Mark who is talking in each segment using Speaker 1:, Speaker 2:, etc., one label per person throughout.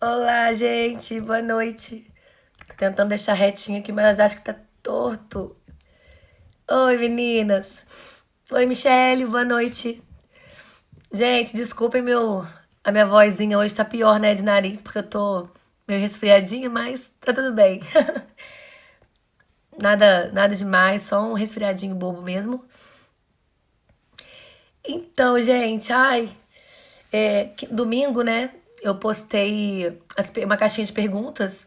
Speaker 1: Olá, gente, boa noite. Tô tentando deixar retinho aqui, mas acho que tá torto. Oi, meninas. Oi, Michele, boa noite. Gente, desculpem a minha vozinha hoje tá pior, né, de nariz, porque eu tô meio resfriadinha, mas tá tudo bem. Nada demais, só um resfriadinho bobo mesmo. Então, gente, domingo, né, eu postei uma caixinha de perguntas.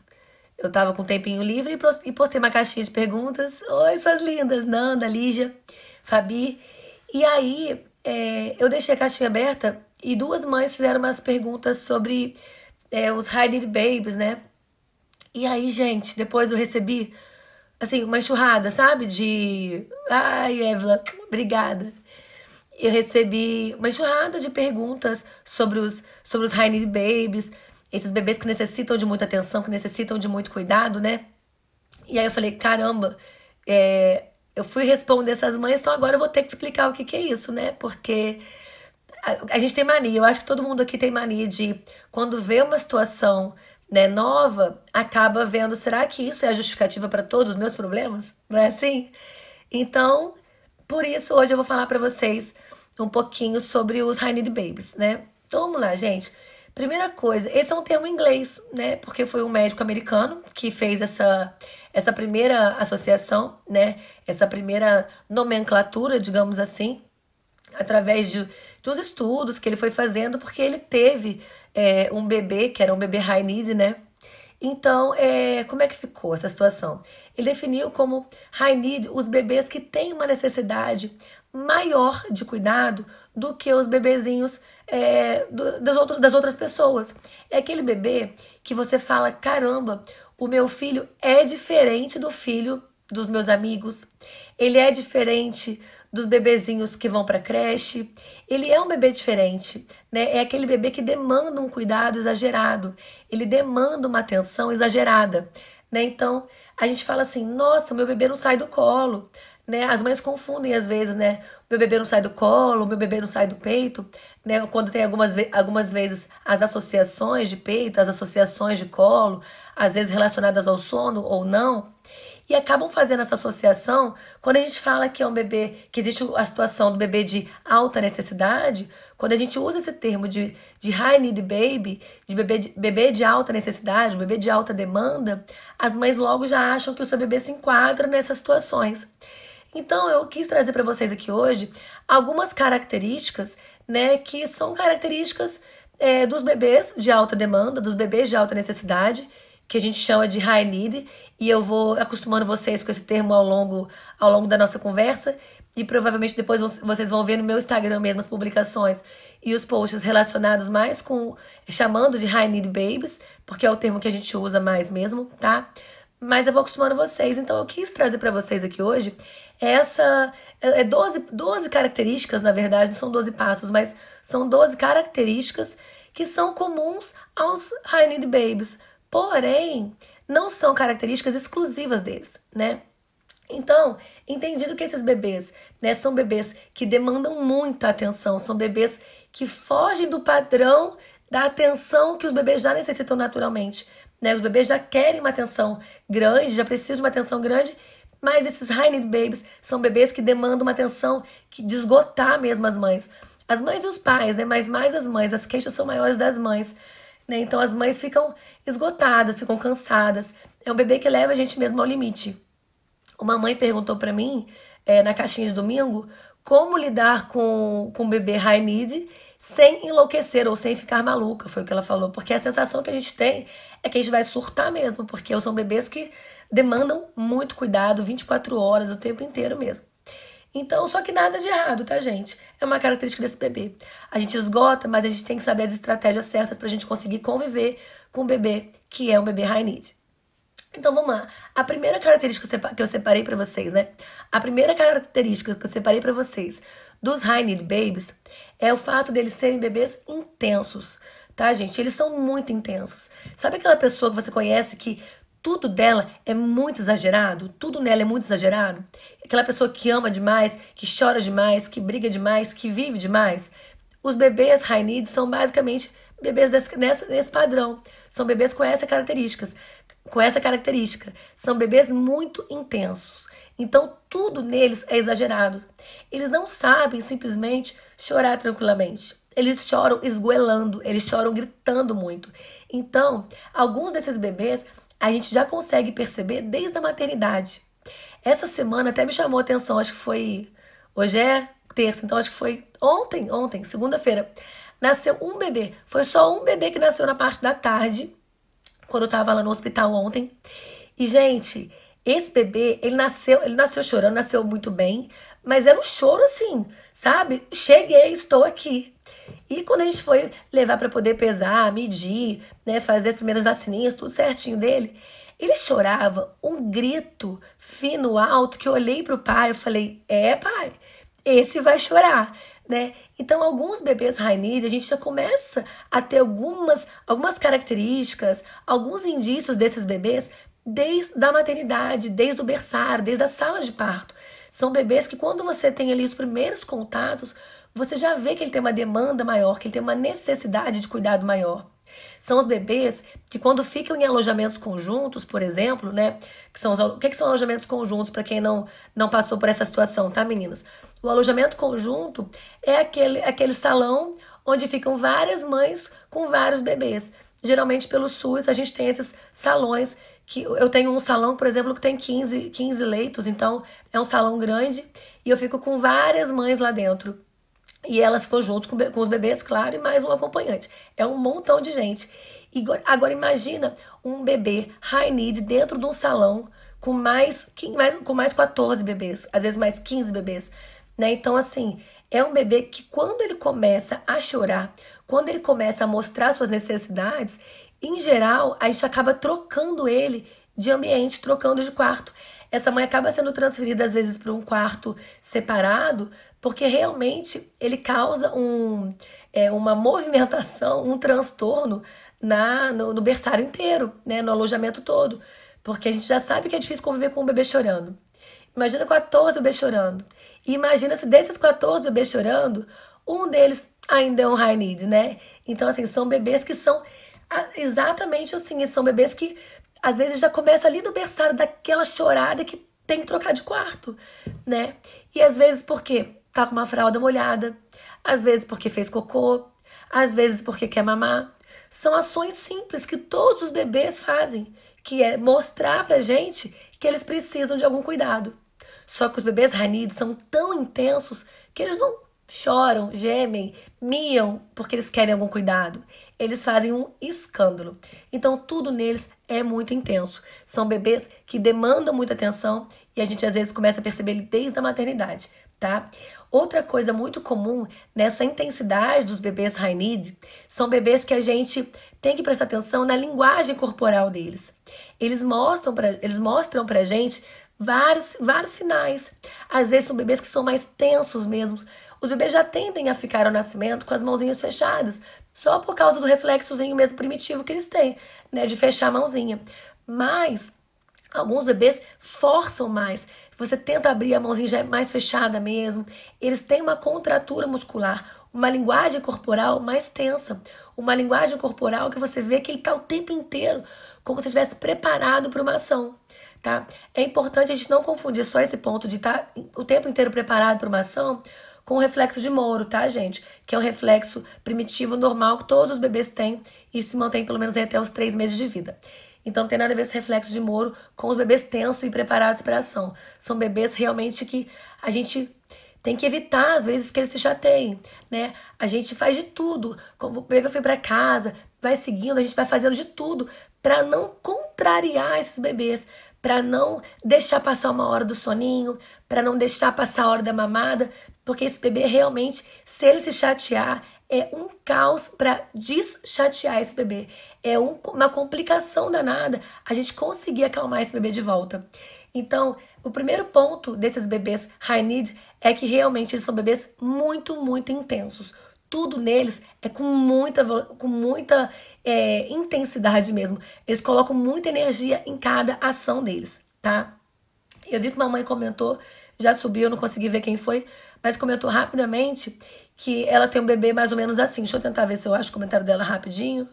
Speaker 1: Eu tava com um tempinho livre e postei uma caixinha de perguntas. Oi, suas lindas, Nanda, Lígia, Fabi. E aí, eu deixei a caixinha aberta e duas mães fizeram umas perguntas sobre os High Need Babies, né? E aí, gente, depois eu recebi, assim, uma enxurrada, sabe? Ai, Évila, obrigada. Eu recebi uma enxurrada de perguntas sobre os high need babies, esses bebês que necessitam de muita atenção, que necessitam de muito cuidado, né? E aí eu falei, caramba, eu fui responder essas mães, então agora eu vou ter que explicar o que que é isso, né? Porque a gente tem mania, eu acho que todo mundo aqui tem mania de, quando vê uma situação, né, nova, acaba vendo, será que isso é a justificativa para todos os meus problemas? Não é assim? Então, por isso, hoje eu vou falar para vocês um pouquinho sobre os High Need Babies, né? Então, vamos lá, gente. Primeira coisa, esse é um termo em inglês, né? Porque foi um médico americano que fez essa primeira associação, né? Essa primeira nomenclatura, digamos assim, através de uns estudos que ele foi fazendo, porque ele teve um bebê, que era um bebê high need, né? Então, como é que ficou essa situação? Ele definiu como high need os bebês que têm uma necessidade maior de cuidado do que os bebezinhos das outras pessoas. É aquele bebê que você fala, caramba, o meu filho é diferente do filho dos meus amigos, ele é diferente dos bebezinhos que vão para creche, ele é um bebê diferente, né? É aquele bebê que demanda um cuidado exagerado, ele demanda uma atenção exagerada, né? Então, a gente fala assim, nossa, meu bebê não sai do colo, né? As mães confundem às vezes, né? Meu bebê não sai do colo, meu bebê não sai do peito, né? Quando tem algumas vezes as associações de peito, as associações de colo, às vezes relacionadas ao sono ou não, e acabam fazendo essa associação quando a gente fala que é um bebê, que existe a situação do bebê de alta necessidade, quando a gente usa esse termo de high need baby, de bebê de alta necessidade, um bebê de alta demanda, as mães logo já acham que o seu bebê se enquadra nessas situações. Então, eu quis trazer para vocês aqui hoje algumas características, né, que são características dos bebês de alta demanda, dos bebês de alta necessidade, que a gente chama de high need, e eu vou acostumando vocês com esse termo ao longo da nossa conversa, e provavelmente depois vocês vão ver no meu Instagram mesmo as publicações e os posts relacionados mais com, chamando de high need babies, porque é o termo que a gente usa mais mesmo, tá? Mas eu vou acostumando vocês, então eu quis trazer para vocês aqui hoje essa 12 características, na verdade, não são 12 passos, mas são 12 características que são comuns aos high need babies. Porém, não são características exclusivas deles, né? Então, entendido que esses bebês, né, são bebês que demandam muita atenção, são bebês que fogem do padrão da atenção que os bebês já necessitam naturalmente, né? Os bebês já querem uma atenção grande, já precisam de uma atenção grande, mas esses high need babies são bebês que demandam uma atenção de esgotar mesmo as mães. As mães e os pais, né? Mas mais as mães, as queixas são maiores das mães, né? Então as mães ficam esgotadas, ficam cansadas. É um bebê que leva a gente mesmo ao limite. Uma mãe perguntou para mim, na caixinha de domingo, como lidar com um bebê high need sem enlouquecer ou sem ficar maluca, foi o que ela falou. Porque a sensação que a gente tem é que a gente vai surtar mesmo, porque são bebês que demandam muito cuidado, 24 horas, o tempo inteiro mesmo. Então, só que nada de errado, tá, gente? É uma característica desse bebê. A gente esgota, mas a gente tem que saber as estratégias certas pra gente conseguir conviver com o bebê que é um bebê high need. Então vamos lá. A primeira característica que eu separei pra vocês, né? A primeira característica que eu separei pra vocês dos high need babies é o fato deles serem bebês intensos, tá, gente? Eles são muito intensos. Sabe aquela pessoa que você conhece que tudo dela é muito exagerado? Tudo nela é muito exagerado? Aquela pessoa que ama demais, que chora demais, que briga demais, que vive demais? Os bebês high need são basicamente bebês nesse padrão. são bebês com essa características, com essa característica. São bebês muito intensos. Então, tudo neles é exagerado. Eles não sabem simplesmente chorar tranquilamente. Eles choram esgoelando, eles choram gritando muito. Então, alguns desses bebês a gente já consegue perceber desde a maternidade. Essa semana até me chamou a atenção, acho que foi... Hoje é terça, então acho que foi ontem, segunda-feira. Nasceu um bebê. Foi só um bebê que nasceu na parte da tarde, quando eu tava lá no hospital ontem. E, gente, esse bebê, ele nasceu chorando, nasceu muito bem, mas era um choro assim, sabe? Cheguei, estou aqui. E quando a gente foi levar para poder pesar, medir, né, fazer as primeiras vacininhas, tudo certinho dele, ele chorava um grito fino, alto, que eu olhei pro pai e falei, pai, esse vai chorar, né? Então, alguns bebês high need, a gente já começa a ter algumas características, alguns indícios desses bebês desde a maternidade, desde o berçário, desde a sala de parto. São bebês que quando você tem ali os primeiros contatos, você já vê que ele tem uma demanda maior, que ele tem uma necessidade de cuidado maior. São os bebês que quando ficam em alojamentos conjuntos, por exemplo, né? O que são alojamentos conjuntos para quem não passou por essa situação, tá, meninas? O alojamento conjunto é aquele salão onde ficam várias mães com vários bebês. Geralmente pelo SUS a gente tem esses salões que eu tenho um salão, por exemplo, que tem 15 leitos, então é um salão grande e eu fico com várias mães lá dentro. E elas ficam junto com os bebês, claro, e mais um acompanhante. É um montão de gente. E agora imagina um bebê high need dentro de um salão com mais 14 bebês, às vezes mais 15 bebês, né? Então, assim, é um bebê que quando ele começa a chorar, quando ele começa a mostrar suas necessidades, em geral, a gente acaba trocando ele de ambiente, trocando de quarto. Essa mãe acaba sendo transferida, às vezes, para um quarto separado, porque realmente ele causa uma movimentação, um transtorno no berçário inteiro, né, no alojamento todo. Porque a gente já sabe que é difícil conviver com um bebê chorando. Imagina 14 bebês chorando. E imagina se desses 14 bebês chorando, um deles ainda é um high need, né? Então, assim, são bebês que são exatamente assim, são bebês que às vezes já começa ali no berçário daquela chorada que tem que trocar de quarto, né? E às vezes porque tá com uma fralda molhada, às vezes porque fez cocô, às vezes porque quer mamar. São ações simples que todos os bebês fazem, que é mostrar pra gente que eles precisam de algum cuidado. Só que os bebês high need são tão intensos que eles não choram, gemem, miam porque eles querem algum cuidado. Eles fazem um escândalo. Então tudo neles é muito intenso. São bebês que demandam muita atenção e a gente às vezes começa a perceber ele desde a maternidade, tá? Outra coisa muito comum nessa intensidade dos bebês high need são bebês que a gente tem que prestar atenção na linguagem corporal deles. Eles mostram pra gente vários sinais. Às vezes são bebês que são mais tensos mesmo. Os bebês já tendem a ficar ao nascimento com as mãozinhas fechadas, só por causa do reflexozinho mesmo primitivo que eles têm, né, de fechar a mãozinha. Mas alguns bebês forçam mais. Você tenta abrir a mãozinha já é mais fechada mesmo. Eles têm uma contratura muscular, uma linguagem corporal mais tensa, uma linguagem corporal que você vê que ele está o tempo inteiro como se estivesse preparado para uma ação. Tá? É importante a gente não confundir só esse ponto de estar o tempo inteiro preparado para uma ação com o reflexo de Moro, tá, gente? Que é um reflexo primitivo normal que todos os bebês têm e se mantém pelo menos até os 3 meses de vida. Então não tem nada a ver esse reflexo de Moro com os bebês tensos e preparados para a ação. São bebês realmente que a gente tem que evitar, às vezes, que eles se chateiem, né? A gente faz de tudo. Como o bebê foi para casa, vai seguindo, a gente vai fazendo de tudo para não contrariar esses bebês, para não deixar passar uma hora do soninho, para não deixar passar a hora da mamada, porque esse bebê realmente, se ele se chatear, é um caos para deschatear esse bebê. É uma complicação danada a gente conseguir acalmar esse bebê de volta. Então, o primeiro ponto desses bebês high need é que realmente eles são bebês muito, muito intensos. Tudo neles é com muita intensidade mesmo. Eles colocam muita energia em cada ação deles, tá? Eu vi que uma mãe comentou, já subiu, eu não consegui ver quem foi, mas comentou rapidamente que ela tem um bebê mais ou menos assim. Deixa eu tentar ver se eu acho o comentário dela rapidinho.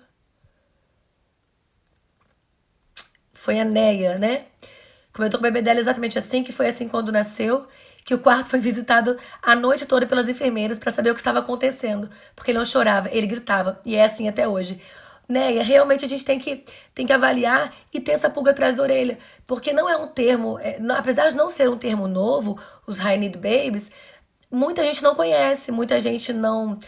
Speaker 1: foi a Neia, né? Comentou com o bebê dela exatamente assim, que foi assim quando nasceu, que o quarto foi visitado a noite toda pelas enfermeiras para saber o que estava acontecendo, porque ele não chorava, ele gritava, e é assim até hoje. Né? E realmente a gente tem que avaliar e ter essa pulga atrás da orelha, porque não é um termo, apesar de não ser um termo novo, os high need babies, muita gente não conhece, muita gente não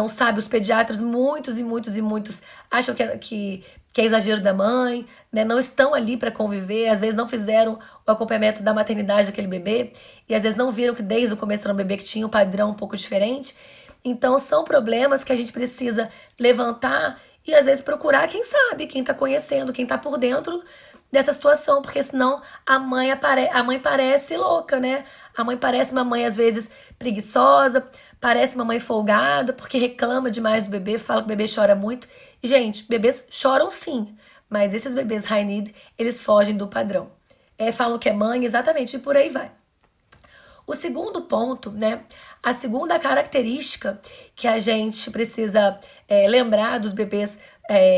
Speaker 1: sabe, os pediatras, muitos e muitos e muitos acham que é exagero da mãe, né? Não estão ali para conviver, às vezes não fizeram o acompanhamento da maternidade daquele bebê, e às vezes não viram que desde o começo era um bebê que tinha um padrão um pouco diferente. Então são problemas que a gente precisa levantar e às vezes procurar quem sabe, quem tá conhecendo, quem tá por dentro dessa situação, porque senão a mãe parece louca, né? A mãe parece uma mãe às vezes preguiçosa, parece uma mãe folgada, porque reclama demais do bebê, fala que o bebê chora muito. E, gente, bebês choram sim, mas esses bebês high need, eles fogem do padrão. Falam que é mãe, exatamente, e por aí vai. O segundo ponto, né? A segunda característica que a gente precisa lembrar dos bebês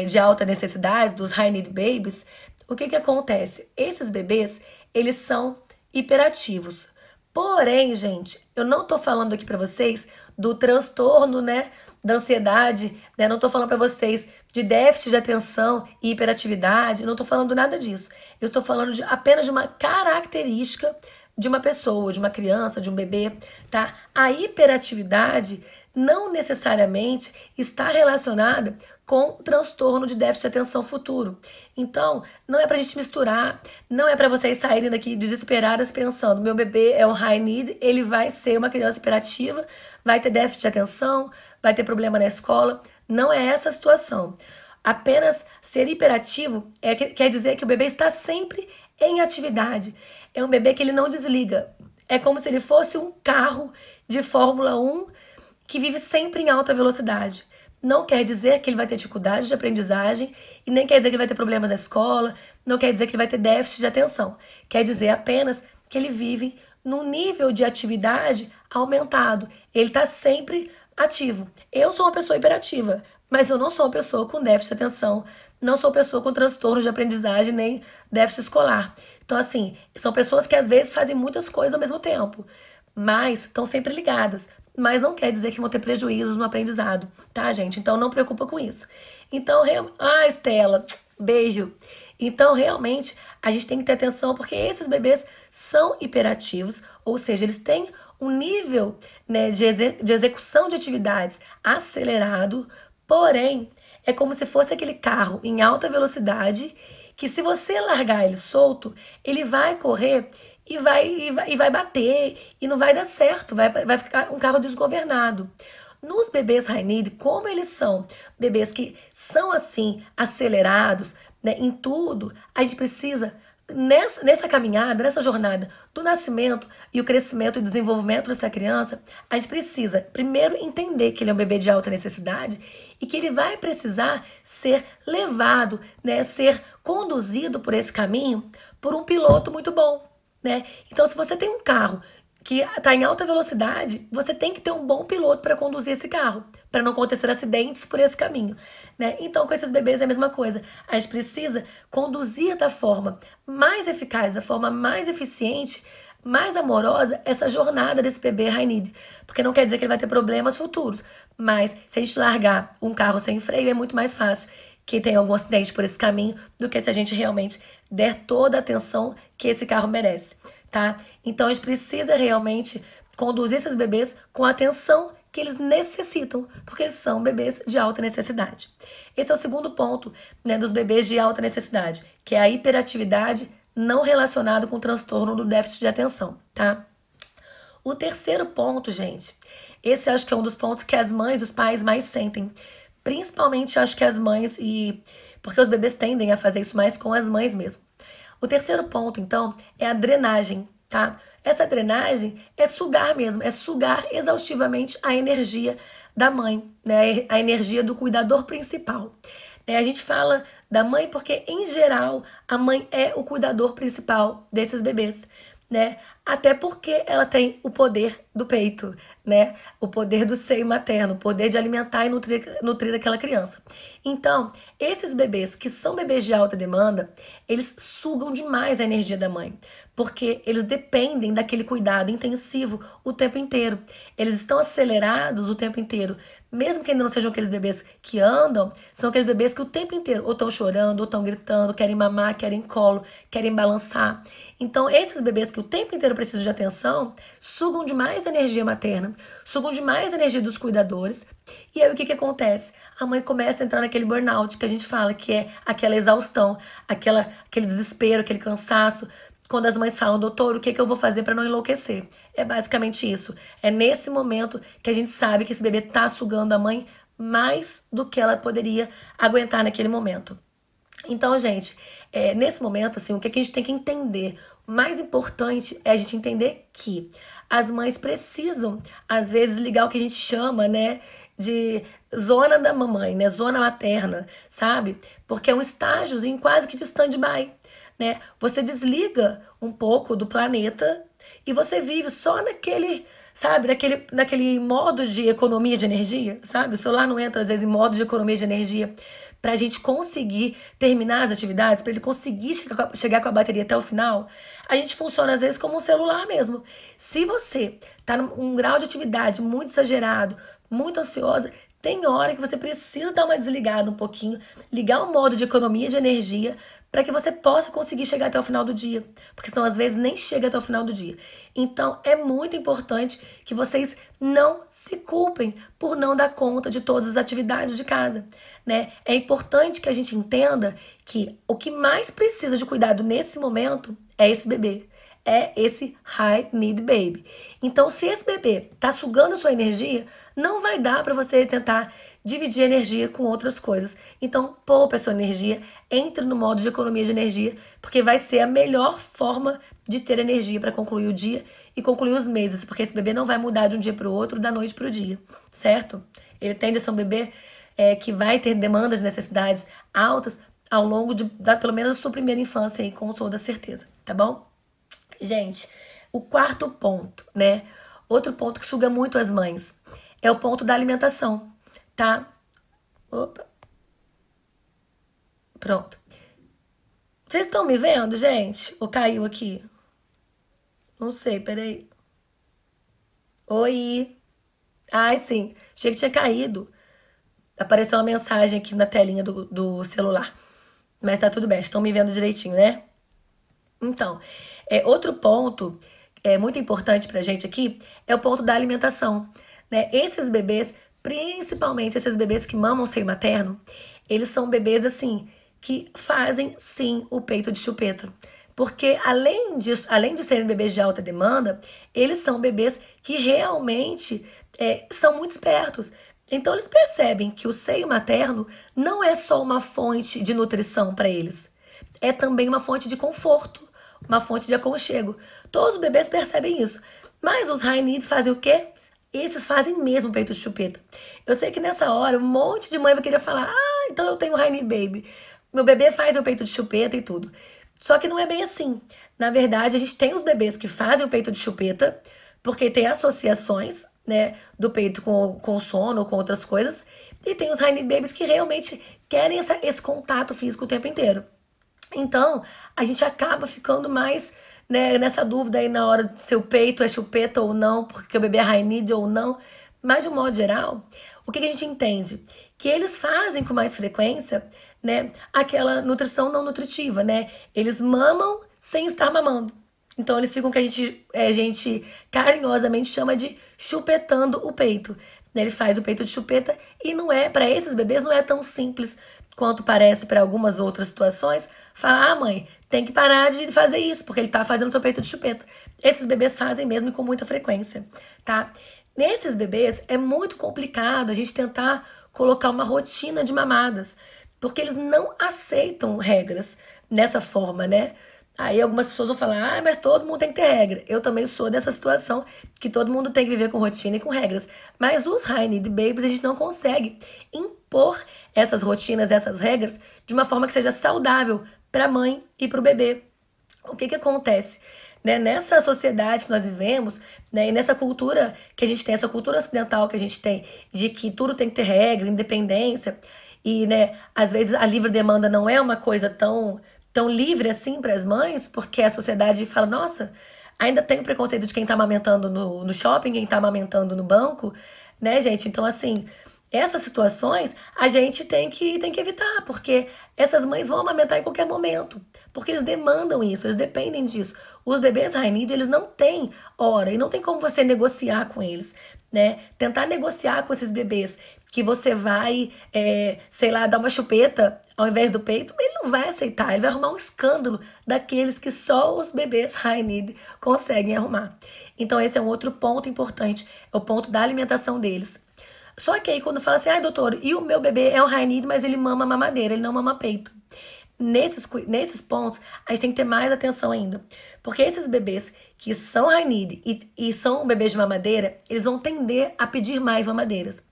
Speaker 1: de alta necessidade, dos high need babies, o que acontece? Esses bebês, eles são hiperativos. Porém, gente, eu não tô falando aqui pra vocês do transtorno, né, da ansiedade, né? Não tô falando pra vocês de déficit de atenção e hiperatividade, não tô falando nada disso. Eu estou falando apenas de uma característica de uma pessoa, de uma criança, de um bebê, tá? A hiperatividade não necessariamente está relacionada com transtorno de déficit de atenção futuro. Então, não é pra gente misturar, não é pra vocês saírem daqui desesperadas pensando, meu bebê é um high need, ele vai ser uma criança hiperativa, vai ter déficit de atenção, vai ter problema na escola. Não é essa a situação. Apenas ser hiperativo quer dizer que o bebê está sempre em atividade. É um bebê que ele não desliga. É como se ele fosse um carro de Fórmula 1 que vive sempre em alta velocidade. Não quer dizer que ele vai ter dificuldade de aprendizagem e nem quer dizer que ele vai ter problemas na escola, não quer dizer que ele vai ter déficit de atenção. Quer dizer apenas que ele vive num nível de atividade aumentado. Ele está sempre ativo. Eu sou uma pessoa hiperativa, mas eu não sou uma pessoa com déficit de atenção, não sou pessoa com transtorno de aprendizagem nem déficit escolar. Então, assim, são pessoas que às vezes fazem muitas coisas ao mesmo tempo, mas estão sempre ligadas. Mas não quer dizer que vão ter prejuízos no aprendizado, tá, gente? Então, não preocupa com isso. Então, Estela, beijo. Então, realmente, a gente tem que ter atenção porque esses bebês são hiperativos, ou seja, eles têm um nível, né, de execução de atividades acelerado, porém, é como se fosse aquele carro em alta velocidade que se você largar ele solto, ele vai correr e vai bater e não vai dar certo, vai ficar um carro desgovernado. Nos bebês high need, como eles são bebês que são assim acelerados, né, em tudo, a gente precisa nessa caminhada, nessa jornada do nascimento e o crescimento e desenvolvimento dessa criança, a gente precisa primeiro entender que ele é um bebê de alta necessidade e que ele vai precisar ser levado, né, ser conduzido por esse caminho por um piloto muito bom, né? Então, se você tem um carro que está em alta velocidade, você tem que ter um bom piloto para conduzir esse carro, para não acontecer acidentes por esse caminho, né? Então, com esses bebês é a mesma coisa. A gente precisa conduzir da forma mais eficaz, da forma mais eficiente, mais amorosa, essa jornada desse bebê high need. Porque não quer dizer que ele vai ter problemas futuros, mas se a gente largar um carro sem freio, é muito mais fácil que tenha algum acidente por esse caminho do que se a gente realmente der toda a atenção que esse carro merece, tá? Então, a gente precisa realmente conduzir esses bebês com a atenção que eles necessitam, porque eles são bebês de alta necessidade. Esse é o segundo ponto, né, dos bebês de alta necessidade, que é a hiperatividade não relacionada com o transtorno do déficit de atenção, tá? O terceiro ponto, gente, esse eu acho que é um dos pontos que as mães e os pais mais sentem. Principalmente, acho que as mães, porque os bebês tendem a fazer isso mais com as mães mesmo. O terceiro ponto, então, é a drenagem, tá? Essa drenagem é sugar mesmo, é sugar exaustivamente a energia da mãe, né? A energia do cuidador principal. A gente fala da mãe porque, em geral, a mãe é o cuidador principal desses bebês, né? Até porque ela tem o poder do peito, né? O poder do seio materno, o poder de alimentar e nutrir aquela criança. Então, esses bebês que são bebês de alta demanda, eles sugam demais a energia da mãe, porque eles dependem daquele cuidado intensivo o tempo inteiro. Eles estão acelerados o tempo inteiro. Mesmo que ainda não sejam aqueles bebês que andam, são aqueles bebês que o tempo inteiro ou estão chorando, ou estão gritando, querem mamar, querem colo, querem balançar. Então, esses bebês que o tempo inteiro precisam de atenção, sugam demais a energia materna, sugam demais a energia dos cuidadores. E aí, o que acontece? A mãe começa a entrar naquele burnout que a gente fala, que é aquela exaustão, aquele desespero, aquele cansaço. Quando as mães falam, doutor, o que eu vou fazer para não enlouquecer? É basicamente isso. É nesse momento que a gente sabe que esse bebê tá sugando a mãe mais do que ela poderia aguentar naquele momento. Então, gente, nesse momento, assim, o que a gente tem que entender? O mais importante é a gente entender que as mães precisam, às vezes, ligar o que a gente chama, né, de zona da mamãe, né, zona materna, sabe? Porque é um estágiozinho quase que de stand-by, né? Você desliga um pouco do planeta e você vive só naquele, sabe, naquele modo de economia de energia, sabe? O celular não entra, às vezes, em modo de economia de energia para a gente conseguir terminar as atividades, para ele conseguir chegar com a bateria até o final. A gente funciona, às vezes, como um celular mesmo. Se você tá num grau de atividade muito exagerado, muito ansiosa, tem hora que você precisa dar uma desligada um pouquinho, ligar o modo de economia de energia para que você possa conseguir chegar até o final do dia. Porque senão, às vezes, nem chega até o final do dia. Então, é muito importante que vocês não se culpem por não dar conta de todas as atividades de casa, né? É importante que a gente entenda que o que mais precisa de cuidado nesse momento é esse bebê. É esse high need baby. Então, se esse bebê tá sugando a sua energia, não vai dar para você tentar dividir energia com outras coisas. Então, poupe a sua energia, entre no modo de economia de energia, porque vai ser a melhor forma de ter energia para concluir o dia e concluir os meses, porque esse bebê não vai mudar de um dia para o outro, da noite para o dia, certo? Ele tende a ser um bebê que vai ter demandas, necessidades altas ao longo pelo menos, a sua primeira infância, aí, com toda certeza, tá bom? Gente, o quarto ponto, né? Outro ponto que suga muito as mães é o ponto da alimentação, tá? Opa. Pronto. Vocês estão me vendo, gente? Ou caiu aqui? Não sei, peraí. Oi. Ai, sim. Achei que tinha caído. Apareceu uma mensagem aqui na telinha do celular. Mas tá tudo bem, estão me vendo direitinho, né? Então, outro ponto muito importante pra gente aqui é o ponto da alimentação, né? Esses bebês, principalmente esses bebês que mamam seio materno, eles são bebês, assim, que fazem, sim, o peito de chupeta. Porque, além disso, além de serem bebês de alta demanda, eles são bebês que realmente são muito espertos. Então, eles percebem que o seio materno não é só uma fonte de nutrição para eles, é também uma fonte de conforto, uma fonte de aconchego. Todos os bebês percebem isso. Mas os high need fazem o quê? Esses fazem mesmo peito de chupeta. Eu sei que nessa hora um monte de mãe vai querer falar: ah, então eu tenho high need baby. Meu bebê faz o peito de chupeta e tudo. Só que não é bem assim. Na verdade, a gente tem os bebês que fazem o peito de chupeta, porque tem associações, né, do peito com o sono ou com outras coisas. E tem os high need babies que realmente querem esse contato físico o tempo inteiro. Então, a gente acaba ficando mais, né, nessa dúvida aí na hora de se o peito é chupeta ou não, porque o bebê é high need ou não. Mas, de um modo geral, o que a gente entende? Que eles fazem com mais frequência, né, aquela nutrição não nutritiva, né? Eles mamam sem estar mamando. Então, eles ficam o que a gente carinhosamente chama de chupetando o peito. Ele faz o peito de chupeta e não é, para esses bebês, não é tão simples quanto parece para algumas outras situações, falar: ah, mãe, tem que parar de fazer isso, porque ele tá fazendo seu peito de chupeta. Esses bebês fazem mesmo e com muita frequência, tá? Nesses bebês é muito complicado a gente tentar colocar uma rotina de mamadas, porque eles não aceitam regras nessa forma, né? Aí algumas pessoas vão falar: ah, mas todo mundo tem que ter regra. Eu também sou dessa situação, que todo mundo tem que viver com rotina e com regras. Mas os high need babies, a gente não consegue impor essas rotinas, essas regras, de uma forma que seja saudável para a mãe e para o bebê. O que acontece? né, nessa sociedade que nós vivemos, né, e nessa cultura que a gente tem, essa cultura ocidental que a gente tem, de que tudo tem que ter regra, independência, e, né, às vezes a livre demanda não é uma coisa tão livre assim para as mães, porque a sociedade fala, nossa, ainda tem o preconceito de quem tá amamentando no shopping, quem tá amamentando no banco, né, gente? Então, assim, essas situações a gente tem que evitar, porque essas mães vão amamentar em qualquer momento, porque eles demandam isso, eles dependem disso. Os bebês high need, eles não têm hora e não tem como você negociar com eles, né? Tentar negociar com esses bebês que você vai, sei lá, dar uma chupeta ao invés do peito, ele não vai aceitar, ele vai arrumar um escândalo daqueles que só os bebês high need conseguem arrumar. Então esse é um outro ponto importante, é o ponto da alimentação deles. Só que aí quando fala assim, ai doutor, e o meu bebê é um high need, mas ele mama mamadeira, ele não mama peito. Nesses pontos, a gente tem que ter mais atenção ainda. Porque esses bebês que são high need e são bebês de mamadeira, eles vão tender a pedir mais mamadeiras.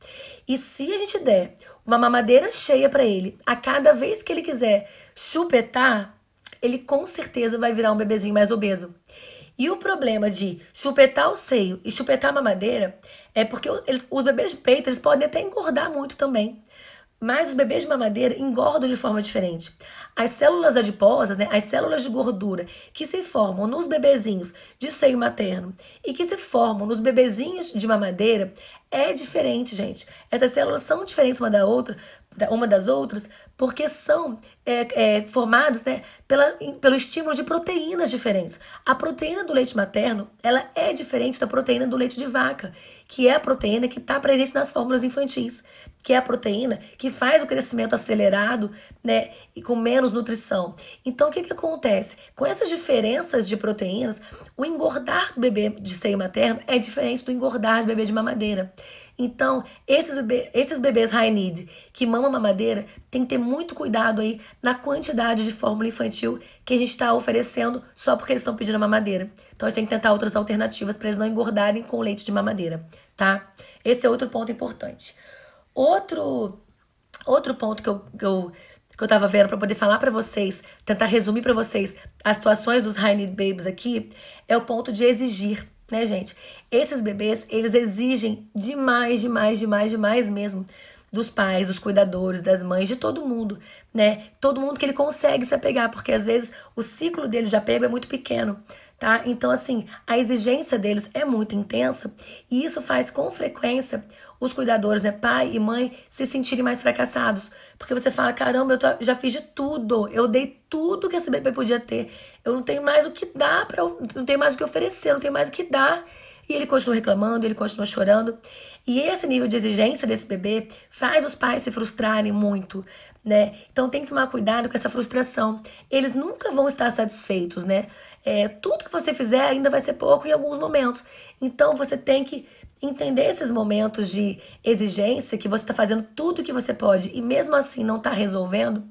Speaker 1: E se a gente der uma mamadeira cheia para ele, a cada vez que ele quiser chupetar, ele com certeza vai virar um bebezinho mais obeso. E o problema de chupetar o seio e chupetar a mamadeira é porque os bebês de peito eles podem até engordar muito também. Mas os bebês de mamadeira engordam de forma diferente. As células adiposas, né, as células de gordura que se formam nos bebezinhos de seio materno e que se formam nos bebezinhos de mamadeira é diferente, gente. Essas células são diferentes uma das outras, porque são formadas, né, pelo estímulo de proteínas diferentes. A proteína do leite materno, ela é diferente da proteína do leite de vaca, que é a proteína que está presente nas fórmulas infantis, que é a proteína que faz o crescimento acelerado, né, e com menos nutrição. Então, o que acontece? Com essas diferenças de proteínas, o engordar do bebê de seio materno é diferente do engordar do bebê de mamadeira. Então, esses bebês high need que mamam mamadeira, tem que ter muito cuidado aí na quantidade de fórmula infantil que a gente está oferecendo só porque eles estão pedindo mamadeira. Então, a gente tem que tentar outras alternativas para eles não engordarem com leite de mamadeira, tá? Esse é outro ponto importante. Outro ponto que eu tava vendo para poder falar para vocês, tentar resumir para vocês as situações dos high need babies aqui, é o ponto de exigir, né, gente? Esses bebês, eles exigem demais mesmo dos pais, dos cuidadores, das mães, de todo mundo, né? Todo mundo que ele consegue se apegar, porque às vezes o ciclo dele de apego é muito pequeno, tá? Então, assim, a exigência deles é muito intensa e isso faz com frequência os cuidadores, né, pai e mãe, se sentirem mais fracassados. Porque você fala, caramba, já fiz de tudo, eu dei tudo que esse bebê podia ter, eu não tenho mais o que dar, não tenho mais o que oferecer, não tenho mais o que dar. E ele continua reclamando, ele continua chorando. E esse nível de exigência desse bebê faz os pais se frustrarem muito, né? Então tem que tomar cuidado com essa frustração. Eles nunca vão estar satisfeitos, né? Tudo que você fizer ainda vai ser pouco em alguns momentos. Então você tem que entender esses momentos de exigência, que você está fazendo tudo o que você pode e mesmo assim não está resolvendo.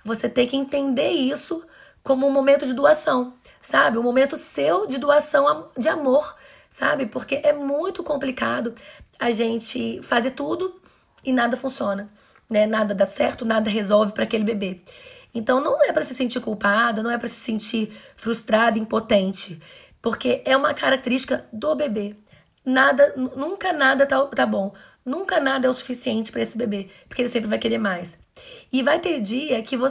Speaker 1: Você tem que entender isso como um momento de doação, sabe? Um momento seu de doação de amor, sabe? Porque é muito complicado a gente fazer tudo e nada funciona, né? Nada dá certo, nada resolve para aquele bebê. Então não é para se sentir culpada, não é para se sentir frustrada, impotente, porque é uma característica do bebê. Nunca nada tá bom. Nunca nada é o suficiente para esse bebê, porque ele sempre vai querer mais. E vai ter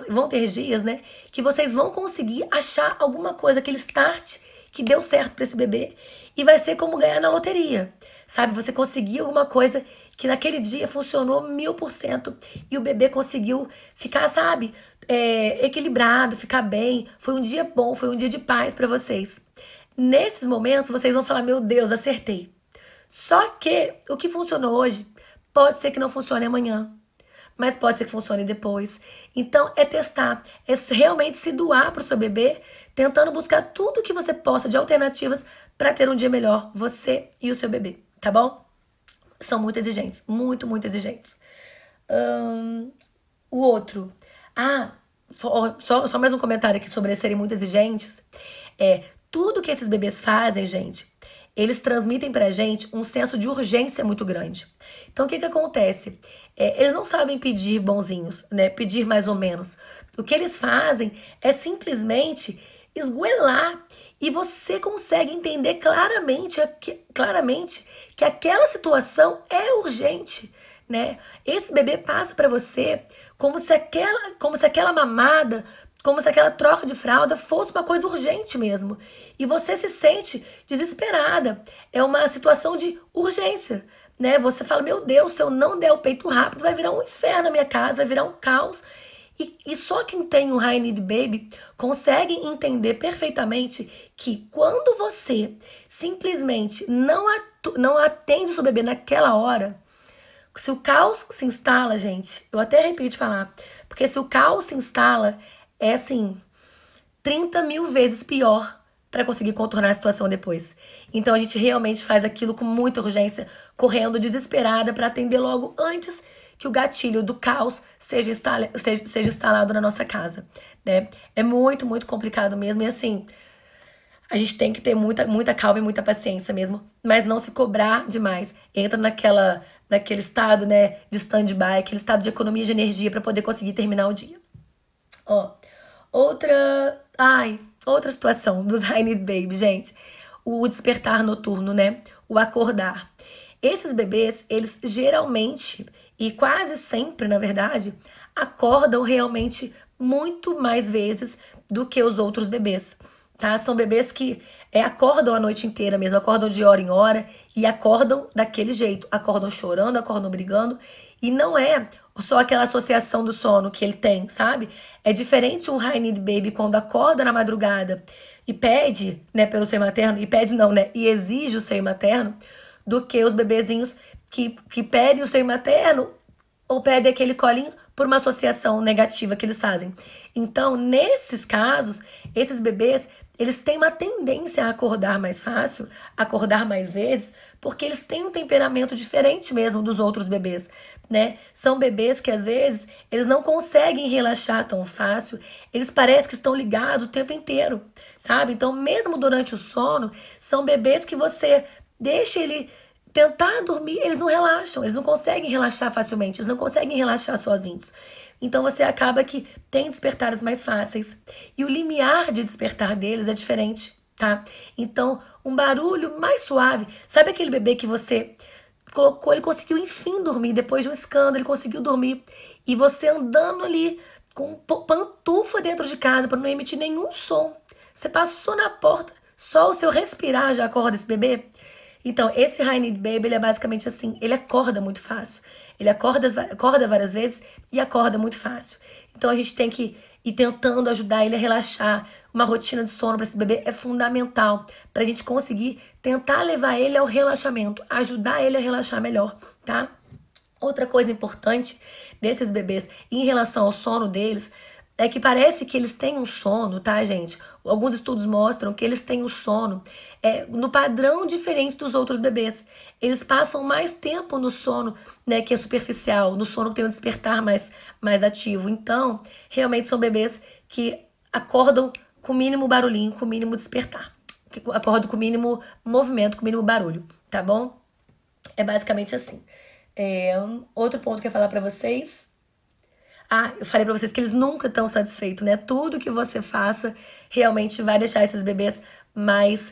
Speaker 1: vão ter dias, né, que vocês vão conseguir achar alguma coisa, aquele start que deu certo para esse bebê e vai ser como ganhar na loteria, sabe? Você conseguiu alguma coisa que naquele dia funcionou 1000% e o bebê conseguiu ficar, sabe, equilibrado, ficar bem. Foi um dia bom, foi um dia de paz para vocês. Nesses momentos, vocês vão falar, meu Deus, acertei. Só que o que funcionou hoje pode ser que não funcione amanhã, mas pode ser que funcione depois. Então, é testar, é realmente se doar para o seu bebê, tentando buscar tudo que você possa de alternativas para ter um dia melhor, você e o seu bebê, tá bom? São muito exigentes, muito exigentes. O outro. Só mais um comentário aqui sobre eles serem muito exigentes. Tudo que esses bebês fazem, gente, eles transmitem pra gente um senso de urgência muito grande. Então, o que acontece? Eles não sabem pedir bonzinhos, né? Pedir mais ou menos. O que eles fazem é simplesmente esgoelar. E você consegue entender claramente que aquela situação é urgente, né? Esse bebê passa para você como se aquela mamada, como se aquela troca de fralda fosse uma coisa urgente mesmo. E você se sente desesperada. É uma situação de urgência, né? Você fala, meu Deus, se eu não der o peito rápido, vai virar um inferno na minha casa, vai virar um caos. E só quem tem um High Need Baby consegue entender perfeitamente que quando você simplesmente não atende o seu bebê naquela hora, se o caos se instala, gente, eu até arrepio de falar, porque se o caos se instala, é assim, 30 mil vezes pior para conseguir contornar a situação depois. Então a gente realmente faz aquilo com muita urgência, correndo desesperada para atender logo antes que o gatilho do caos seja instalado na nossa casa, né? É muito, muito complicado mesmo. E assim, a gente tem que ter muita calma e muita paciência mesmo, mas não se cobrar demais. Entra naquele estado, né, de stand-by, aquele estado de economia de energia para poder conseguir terminar o dia. Ó, outra situação dos High Need Baby, gente. O despertar noturno, né? O acordar. Esses bebês, eles geralmente, e quase sempre, na verdade, acordam realmente muito mais vezes do que os outros bebês, tá? São bebês que acordam a noite inteira mesmo, acordam de hora em hora e acordam daquele jeito. Acordam chorando, acordam brigando. E não é só aquela associação do sono que ele tem, sabe? É diferente um High Need Baby quando acorda na madrugada e pede, né, pelo seio materno, e pede não, né, e exige o seio materno, do que os bebezinhos que pedem o seio materno ou pedem aquele colinho por uma associação negativa que eles fazem. Então, nesses casos, esses bebês, eles têm uma tendência a acordar mais fácil, acordar mais vezes, porque eles têm um temperamento diferente mesmo dos outros bebês, né? São bebês que, às vezes, eles não conseguem relaxar tão fácil, eles parecem que estão ligados o tempo inteiro, sabe? Então, mesmo durante o sono, são bebês que você deixa ele tentar dormir, eles não relaxam, eles não conseguem relaxar facilmente, eles não conseguem relaxar sozinhos. Então você acaba que tem despertares mais fáceis. E o limiar de despertar deles é diferente, tá? Então, um barulho mais suave. Sabe aquele bebê que você colocou, ele conseguiu enfim dormir, depois de um escândalo, ele conseguiu dormir. E você andando ali com pantufa dentro de casa para não emitir nenhum som. Você passou na porta, só o seu respirar já acorda esse bebê? Então, esse High Need Baby, ele é basicamente assim, ele acorda muito fácil. Ele acorda várias vezes e acorda muito fácil. Então, a gente tem que ir tentando ajudar ele a relaxar. Uma rotina de sono para esse bebê é fundamental para a gente conseguir tentar levar ele ao relaxamento, ajudar ele a relaxar melhor, tá? Outra coisa importante desses bebês em relação ao sono deles é que parece que eles têm um sono, tá, gente? Alguns estudos mostram que eles têm um sono no padrão diferente dos outros bebês. Eles passam mais tempo no sono, né, que é superficial, no sono que tem um despertar mais ativo. Então, realmente são bebês que acordam com o mínimo barulhinho, com o mínimo despertar. Que acordam com o mínimo movimento, com o mínimo barulho, tá bom? É basicamente assim. Outro ponto que eu ia falar pra vocês. Eu falei pra vocês que eles nunca estão satisfeitos, né? Tudo que você faça realmente vai deixar esses bebês mais...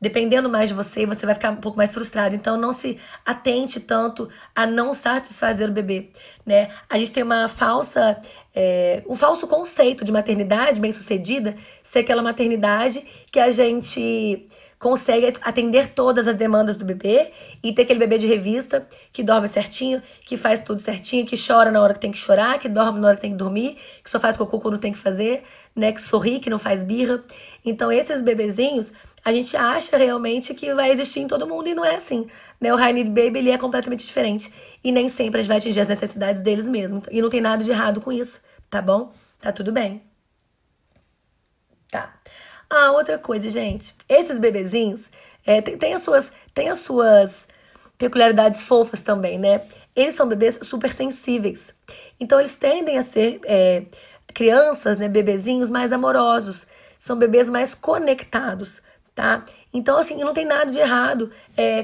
Speaker 1: dependendo mais de você, você vai ficar um pouco mais frustrado. Então, não se atente tanto a não satisfazer o bebê, né? A gente tem um falso conceito de maternidade bem-sucedida, ser aquela maternidade que a gente consegue atender todas as demandas do bebê e ter aquele bebê de revista que dorme certinho, que faz tudo certinho, que chora na hora que tem que chorar, que dorme na hora que tem que dormir, que só faz cocô quando tem que fazer, né, que sorri, que não faz birra. Então esses bebezinhos, a gente acha realmente que vai existir em todo mundo e não é assim, né? O High Need Baby, ele é completamente diferente e nem sempre a gente vai atingir as necessidades deles mesmo. E não tem nada de errado com isso, tá bom? Tá tudo bem. Tá. Outra coisa, gente. Esses bebezinhos tem as suas peculiaridades fofas também, né? Eles são bebês super sensíveis. Então, eles tendem a ser crianças, né? Bebezinhos mais amorosos. São bebês mais conectados, tá? Então, assim, não tem nada de errado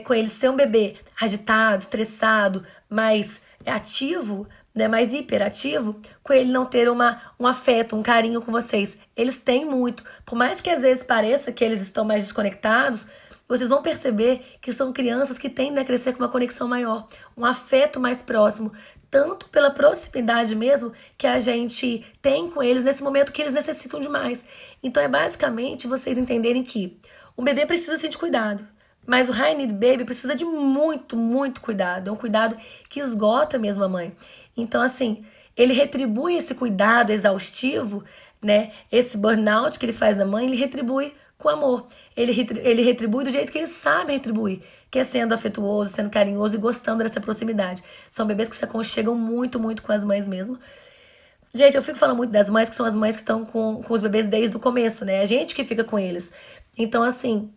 Speaker 1: com eles ser um bebê agitado, estressado, mais ativo, né, mais hiperativo, com ele não ter um afeto, um carinho com vocês. Eles têm muito. Por mais que às vezes pareça que eles estão mais desconectados, vocês vão perceber que são crianças que tendem a crescer com uma conexão maior, um afeto mais próximo, tanto pela proximidade mesmo que a gente tem com eles nesse momento que eles necessitam de mais. Então é basicamente vocês entenderem que o bebê precisa sim de cuidado, mas o high need baby precisa de muito, muito cuidado. É um cuidado que esgota mesmo a mãe. Então, assim, ele retribui esse cuidado exaustivo, né? Esse burnout que ele faz na mãe, ele retribui com amor. Ele retribui do jeito que ele sabe retribuir, que é sendo afetuoso, sendo carinhoso e gostando dessa proximidade. São bebês que se aconchegam muito, muito com as mães mesmo. Gente, eu fico falando muito das mães, que são as mães que estão com os bebês desde o começo, né? A gente que fica com eles. Então, assim,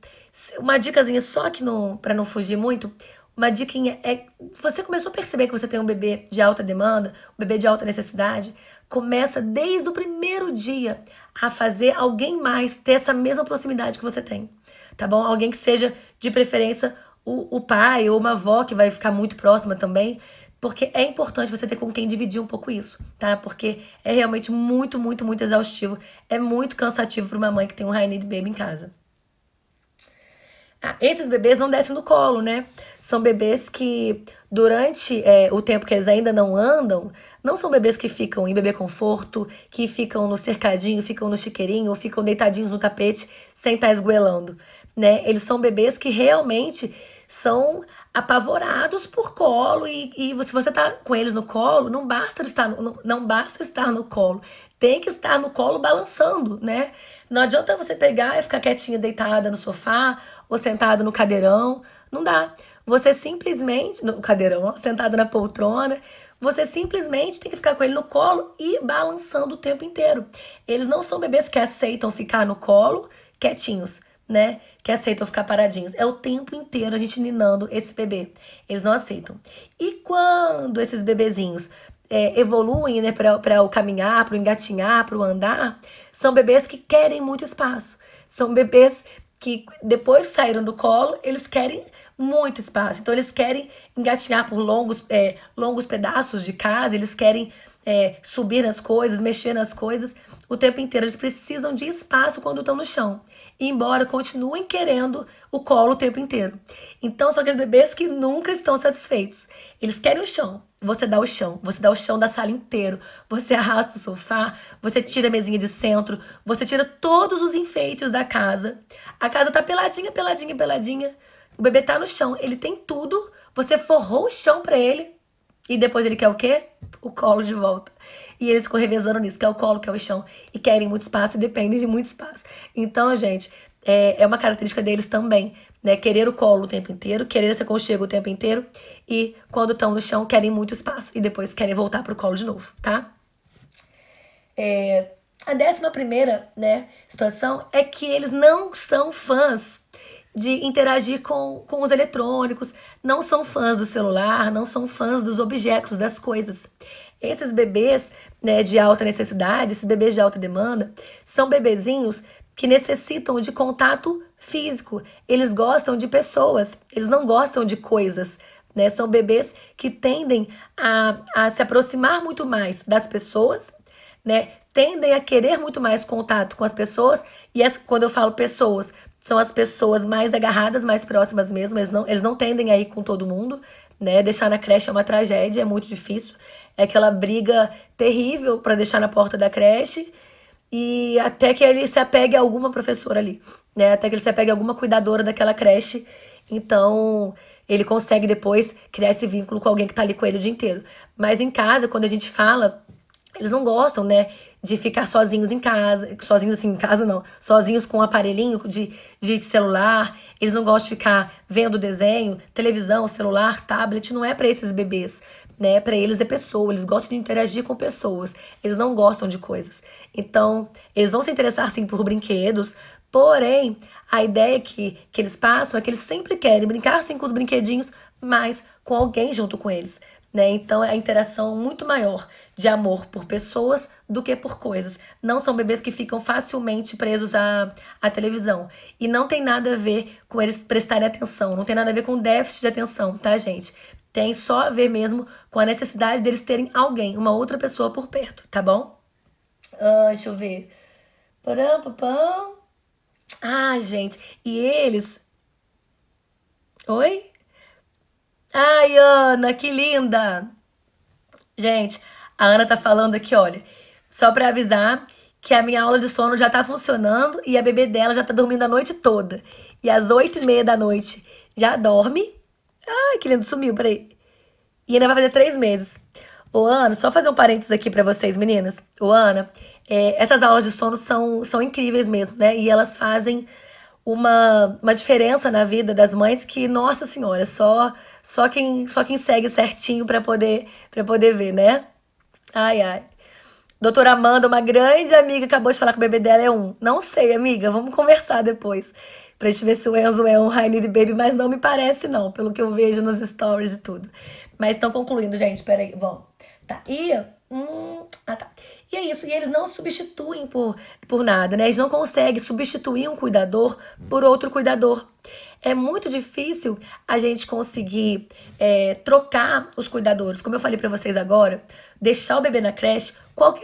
Speaker 1: uma dicasinha só que para não fugir muito, uma diquinha é, você começou a perceber que você tem um bebê de alta demanda, um bebê de alta necessidade, começa desde o primeiro dia a fazer alguém mais ter essa mesma proximidade que você tem, tá bom? Alguém que seja, de preferência, o pai ou uma avó que vai ficar muito próxima também, porque é importante você ter com quem dividir um pouco isso, tá? Porque é realmente muito, muito, muito exaustivo, é muito cansativo para uma mãe que tem um high need baby em casa. Esses bebês não descem no colo, né? São bebês que, durante o tempo que eles ainda não andam, não são bebês que ficam em bebê conforto, que ficam no cercadinho, ficam no chiqueirinho, ou ficam deitadinhos no tapete sem estar esgoelando, né? Eles são bebês que realmente são apavorados por colo e se você tá com eles no colo, não basta estar no colo, tem que estar no colo balançando, né? Não adianta você pegar e ficar quietinha deitada no sofá ou sentada no cadeirão, não dá. Você simplesmente, no cadeirão, ó, sentada na poltrona, você simplesmente tem que ficar com ele no colo e balançando o tempo inteiro. Eles não são bebês que aceitam ficar no colo quietinhos, né? Que aceitam ficar paradinhos. É o tempo inteiro a gente ninando esse bebê. Eles não aceitam. E quando esses bebezinhos evoluem, né, para o caminhar, para o engatinhar, para o andar, são bebês que querem muito espaço. São bebês que, depois que saíram do colo, eles querem muito espaço. Então, eles querem engatinhar por longos pedaços de casa, eles querem subir nas coisas, mexer nas coisas o tempo inteiro. Eles precisam de espaço quando estão no chão, embora continuem querendo o colo o tempo inteiro. Então, são aqueles bebês que nunca estão satisfeitos. Eles querem o chão. Você dá o chão da sala inteiro, você arrasta o sofá, você tira a mesinha de centro, você tira todos os enfeites da casa. A casa tá peladinha, peladinha, peladinha. O bebê tá no chão, ele tem tudo, você forrou o chão pra ele e depois ele quer o quê? O colo de volta. E eles ficam revezando nisso, quer o colo, quer o chão, e querem muito espaço e dependem de muito espaço. Então, gente, é uma característica deles também, né? Querer o colo o tempo inteiro, querer esse aconchego o tempo inteiro, e quando estão no chão querem muito espaço e depois querem voltar pro colo de novo, tá? A 11ª, né, situação é que eles não são fãs de interagir com os eletrônicos, não são fãs do celular, não são fãs dos objetos, das coisas. Esses bebês, né, de alta necessidade, esses bebês de alta demanda, são bebezinhos que necessitam de contato físico. Eles gostam de pessoas, eles não gostam de coisas, né? São bebês que tendem a se aproximar muito mais das pessoas, né? Tendem a querer muito mais contato com as pessoas. E quando eu falo pessoas, são as pessoas mais agarradas, mais próximas mesmo. Eles não tendem a ir com todo mundo, né? Deixar na creche é uma tragédia, é muito difícil. É aquela briga terrível para deixar na porta da creche. E até que ele se apegue a alguma professora ali, né? Até que ele se apegue a alguma cuidadora daquela creche. Então, ele consegue depois criar esse vínculo com alguém que tá ali com ele o dia inteiro. Mas em casa, quando a gente fala, eles não gostam, né, de ficar sozinhos em casa. Sozinhos assim, em casa não. Sozinhos com um aparelhinho de celular. Eles não gostam de ficar vendo desenho, televisão, celular, tablet. Não é para esses bebês, né? Para eles é pessoa, eles gostam de interagir com pessoas, eles não gostam de coisas. Então, eles vão se interessar sim por brinquedos, porém, a ideia que eles passam é que eles sempre querem brincar sim com os brinquedinhos, mas com alguém junto com eles, né? Então, é a interação muito maior de amor por pessoas do que por coisas. Não são bebês que ficam facilmente presos à televisão. E não tem nada a ver com eles prestarem atenção, não tem nada a ver com déficit de atenção, tá, gente? tem só a ver mesmo com a necessidade deles terem alguém, uma outra pessoa por perto, tá bom? Deixa eu ver. Param, papam. Ah, gente, e eles... Oi? Ai, Ana, que linda! Gente, a Ana tá falando aqui, olha, só pra avisar que a minha aula de sono já tá funcionando e a bebê dela já tá dormindo a noite toda. E às 8h30 da noite já dorme. Ai, que lindo, sumiu, peraí. E ainda vai fazer 3 meses. Ô, Ana, só fazer um parênteses aqui pra vocês, meninas. Ô, Ana, essas aulas de sono são incríveis mesmo, né? E elas fazem uma diferença na vida das mães que, nossa senhora, só quem segue certinho pra poder ver, né? Ai, ai. Doutora Amanda, uma grande amiga, acabou de falar que o bebê dela é 1. Não sei, amiga, vamos conversar depois. Pra gente ver se o Enzo é um high need baby, mas não me parece não, pelo que eu vejo nos stories e tudo. Mas estão concluindo, gente, peraí, vamos. Tá, tá. E é isso, e eles não substituem por nada, né? Eles não conseguem substituir um cuidador por outro cuidador. É muito difícil a gente conseguir trocar os cuidadores. Como eu falei pra vocês agora, deixar o bebê na creche.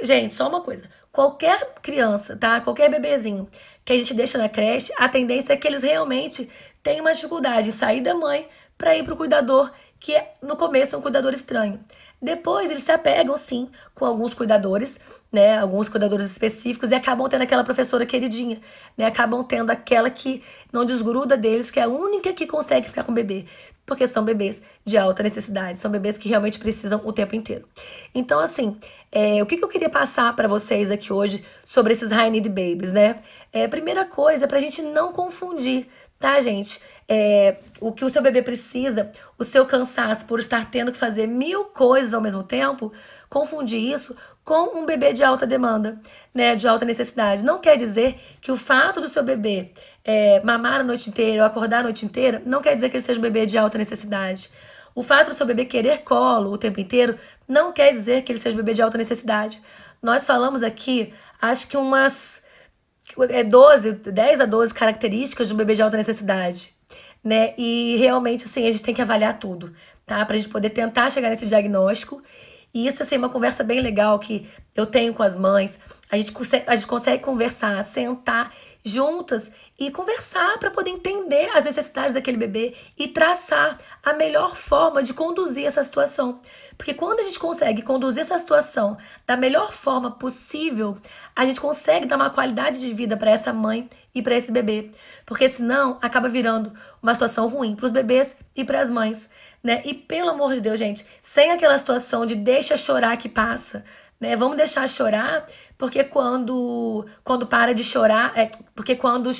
Speaker 1: Gente, só uma coisa. Qualquer criança, tá? Qualquer bebezinho que a gente deixa na creche, a tendência é que eles realmente tenham uma dificuldade de sair da mãe pra ir pro cuidador, que no começo é um cuidador estranho. Depois eles se apegam, sim, com alguns cuidadores, né? Alguns cuidadores específicos e acabam tendo aquela professora queridinha, né? Acabam tendo aquela que não desgruda deles, que é a única que consegue ficar com o bebê. Porque são bebês de alta necessidade, são bebês que realmente precisam o tempo inteiro. Então, assim, o que eu queria passar pra vocês aqui hoje sobre esses high need babies, né? Primeira coisa, pra gente não confundir, tá, gente? O que o seu bebê precisa, o seu cansaço por estar tendo que fazer 1000 coisas ao mesmo tempo, confundir isso com um bebê de alta demanda, né, de alta necessidade. Não quer dizer que o fato do seu bebê mamar a noite inteira ou acordar a noite inteira, não quer dizer que ele seja um bebê de alta necessidade. O fato do seu bebê querer colo o tempo inteiro, não quer dizer que ele seja um bebê de alta necessidade. Nós falamos aqui, acho que umas 10 a 12 características de um bebê de alta necessidade, né? E realmente, assim, a gente tem que avaliar tudo, tá? Pra gente poder tentar chegar nesse diagnóstico. E isso, assim, é uma conversa bem legal que eu tenho com as mães. A gente consegue conversar, sentar juntas e conversar para poder entender as necessidades daquele bebê e traçar a melhor forma de conduzir essa situação. Porque quando a gente consegue conduzir essa situação da melhor forma possível, a gente consegue dar uma qualidade de vida para essa mãe e para esse bebê. Porque senão acaba virando uma situação ruim para os bebês e para as mães, né? E pelo amor de Deus, gente, sem aquela situação de deixa chorar que passa, né? Vamos deixar chorar, porque quando para de chorar, porque quando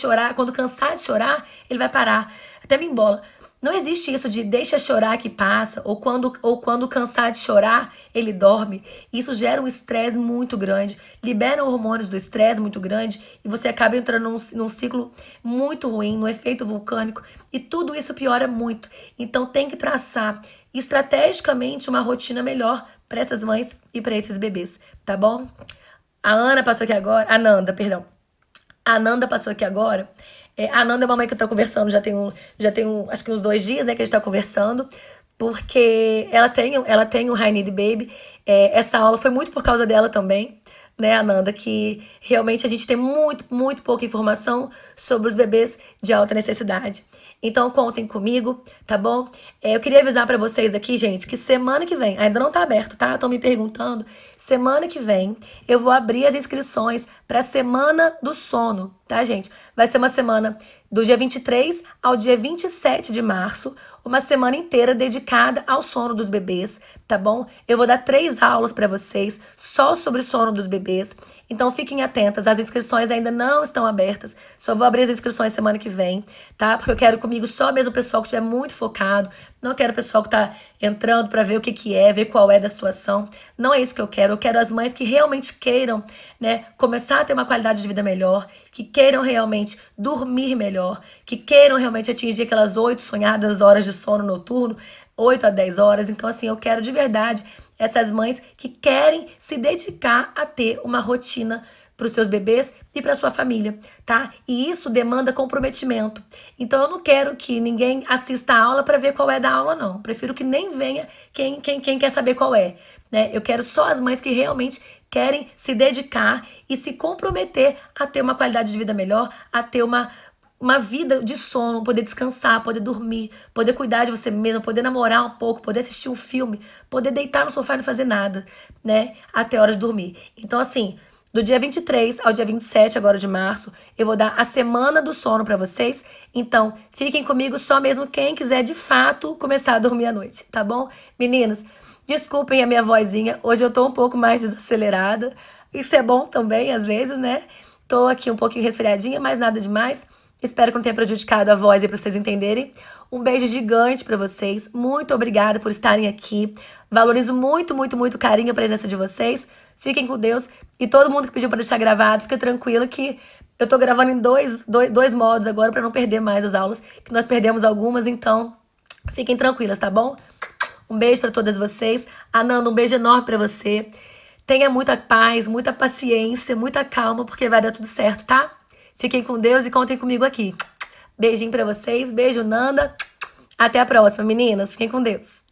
Speaker 1: cansar de chorar, ele vai parar. Até me embola. Não existe isso de deixa chorar que passa, ou quando cansar de chorar, ele dorme. Isso gera um estresse muito grande, libera hormônios do estresse muito grande, e você acaba entrando num ciclo muito ruim, num efeito vulcânico, e tudo isso piora muito. Então tem que traçar estrategicamente uma rotina melhor para essas mães e para esses bebês, tá bom? A Ana passou aqui agora, a Nanda, perdão. A Nanda passou aqui agora. A Nanda é uma mãe que eu tô conversando já tem acho que uns 2 dias, né, que a gente tá conversando, porque ela tem o High Need Baby. Essa aula foi muito por causa dela também, né, Ananda, que realmente a gente tem muito, muito pouca informação sobre os bebês de alta necessidade. Então, contem comigo, tá bom? Eu queria avisar pra vocês aqui, gente, que semana que vem, ainda não tá aberto, tá? Estão me perguntando. Semana que vem, eu vou abrir as inscrições pra Semana do Sono, tá, gente? Vai ser uma semana do dia 23 ao dia 27 de março, uma semana inteira dedicada ao sono dos bebês, tá bom? Eu vou dar 3 aulas pra vocês só sobre o sono dos bebês. Então fiquem atentas, as inscrições ainda não estão abertas. Só vou abrir as inscrições semana que vem, tá? Porque eu quero comigo só mesmo o pessoal que estiver muito focado. Não quero o pessoal que tá entrando pra ver o que é, ver qual é da situação. Não é isso que eu quero. Eu quero as mães que realmente queiram, né, começar a ter uma qualidade de vida melhor, que queiram realmente dormir melhor, que queiram realmente atingir aquelas 8 sonhadas horas de sono noturno, 8 a 10 horas. Então, assim, eu quero de verdade essas mães que querem se dedicar a ter uma rotina pros seus bebês e pra sua família, tá? E isso demanda comprometimento. Então eu não quero que ninguém assista a aula pra ver qual é da aula, não. Prefiro que nem venha quem quer saber qual é, né? Eu quero só as mães que realmente querem se dedicar e se comprometer a ter uma qualidade de vida melhor, a ter uma vida de sono, poder descansar, poder dormir, poder cuidar de você mesmo, poder namorar um pouco, poder assistir um filme, poder deitar no sofá e não fazer nada, né? Até a hora de dormir. Então, assim, do dia 23 ao dia 27 agora de março, eu vou dar a semana do sono pra vocês. Então, fiquem comigo só mesmo quem quiser de fato começar a dormir à noite, tá bom? Meninos, desculpem a minha vozinha, hoje eu tô um pouco mais desacelerada. Isso é bom também, às vezes, né? Tô aqui um pouquinho resfriadinha, mas nada demais. Espero que não tenha prejudicado a voz aí pra vocês entenderem. Um beijo gigante pra vocês. Muito obrigada por estarem aqui. Valorizo muito, muito, muito o carinho e a presença de vocês. Fiquem com Deus. E todo mundo que pediu pra deixar gravado, fica tranquilo que eu tô gravando em dois modos agora pra não perder mais as aulas, que nós perdemos algumas, então fiquem tranquilas, tá bom? Um beijo pra todas vocês. Ananda, um beijo enorme pra você. Tenha muita paz, muita paciência, muita calma, porque vai dar tudo certo, tá? Fiquem com Deus e contem comigo aqui. Beijinho pra vocês. Beijo, Nanda. Até a próxima, meninas. Fiquem com Deus.